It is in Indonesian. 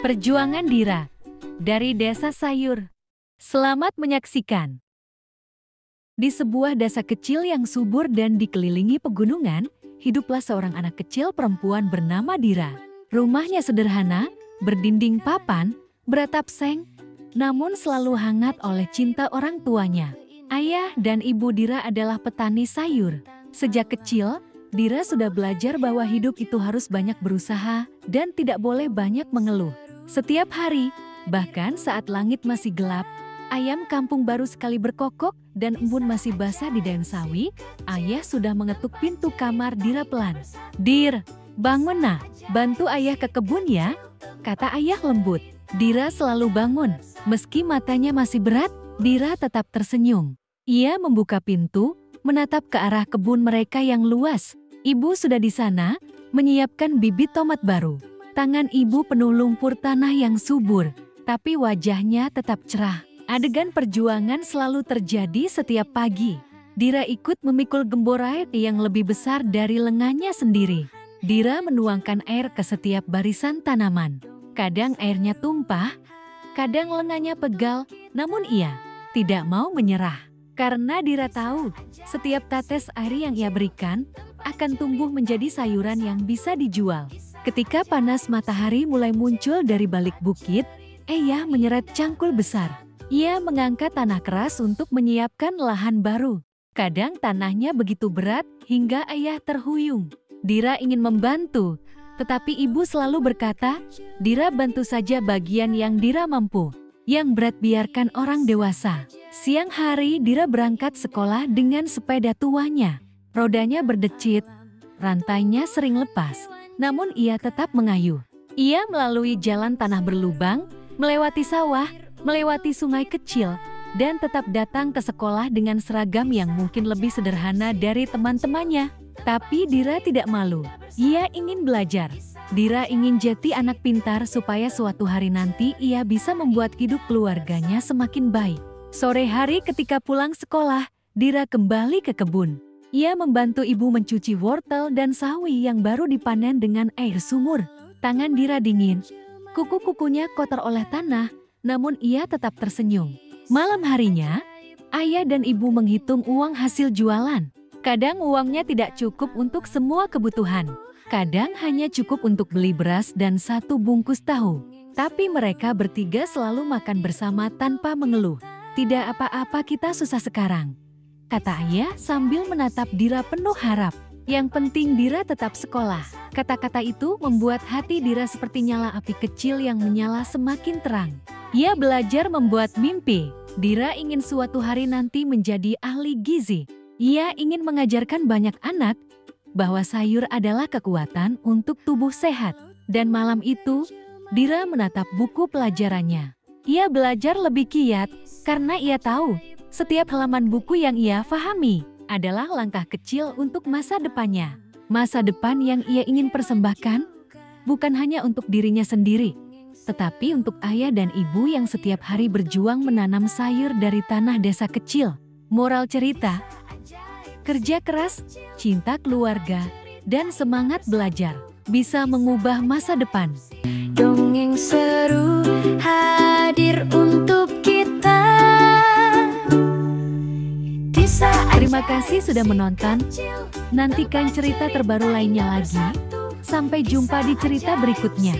Perjuangan Dira dari Desa Sayur. Selamat menyaksikan. Di sebuah desa kecil yang subur dan dikelilingi pegunungan, hiduplah seorang anak kecil perempuan bernama Dira. Rumahnya sederhana, berdinding papan, beratap seng, namun selalu hangat oleh cinta orang tuanya. Ayah dan ibu Dira adalah petani sayur. Sejak kecil, Dira sudah belajar bahwa hidup itu harus banyak berusaha dan tidak boleh banyak mengeluh. Setiap hari, bahkan saat langit masih gelap, ayam kampung baru sekali berkokok dan embun masih basah di daun sawi, ayah sudah mengetuk pintu kamar Dira pelan. "Dir, bangun nak, bantu ayah ke kebun ya," kata ayah lembut. Dira selalu bangun, meski matanya masih berat, Dira tetap tersenyum. Ia membuka pintu, menatap ke arah kebun mereka yang luas. Ibu sudah di sana, menyiapkan bibit tomat baru. Tangan ibu penuh lumpur tanah yang subur, tapi wajahnya tetap cerah. Adegan perjuangan selalu terjadi setiap pagi. Dira ikut memikul gembora yang lebih besar dari lengannya sendiri. Dira menuangkan air ke setiap barisan tanaman. Kadang airnya tumpah, kadang lengannya pegal, namun ia tidak mau menyerah. Karena Dira tahu, setiap tetes air yang ia berikan akan tumbuh menjadi sayuran yang bisa dijual. Ketika panas matahari mulai muncul dari balik bukit, Ayah menyeret cangkul besar. Ia mengangkat tanah keras untuk menyiapkan lahan baru. Kadang tanahnya begitu berat hingga Ayah terhuyung. Dira ingin membantu, tetapi ibu selalu berkata, "Dira bantu saja bagian yang Dira mampu. Yang berat biarkan orang dewasa." Siang hari Dira berangkat sekolah dengan sepeda tuanya. Rodanya berdecit, rantainya sering lepas. Namun ia tetap mengayuh. Ia melalui jalan tanah berlubang, melewati sawah, melewati sungai kecil, dan tetap datang ke sekolah dengan seragam yang mungkin lebih sederhana dari teman-temannya. Tapi Dira tidak malu. Ia ingin belajar. Dira ingin jadi anak pintar supaya suatu hari nanti ia bisa membuat hidup keluarganya semakin baik. Sore hari ketika pulang sekolah, Dira kembali ke kebun. Ia membantu ibu mencuci wortel dan sawi yang baru dipanen dengan air sumur. Tangan Dira dingin, kuku-kukunya kotor oleh tanah, namun ia tetap tersenyum. Malam harinya, ayah dan ibu menghitung uang hasil jualan. Kadang uangnya tidak cukup untuk semua kebutuhan. Kadang hanya cukup untuk beli beras dan satu bungkus tahu. Tapi mereka bertiga selalu makan bersama tanpa mengeluh. "Tidak apa-apa, kita susah sekarang," kata ayah sambil menatap Dira penuh harap. "Yang penting Dira tetap sekolah." Kata-kata itu membuat hati Dira seperti nyala api kecil yang menyala semakin terang. Ia belajar membuat mimpi. Dira ingin suatu hari nanti menjadi ahli gizi. Ia ingin mengajarkan banyak anak bahwa sayur adalah kekuatan untuk tubuh sehat. Dan malam itu, Dira menatap buku pelajarannya. Ia belajar lebih giat karena ia tahu setiap halaman buku yang ia pahami adalah langkah kecil untuk masa depannya. Masa depan yang ia ingin persembahkan bukan hanya untuk dirinya sendiri, tetapi untuk ayah dan ibu yang setiap hari berjuang menanam sayur dari tanah desa kecil. Moral cerita, kerja keras, cinta keluarga, dan semangat belajar bisa mengubah masa depan. Dongeng seru hadir untuk kita. Terima kasih sudah menonton. Nantikan cerita terbaru lainnya lagi. Sampai jumpa di cerita berikutnya.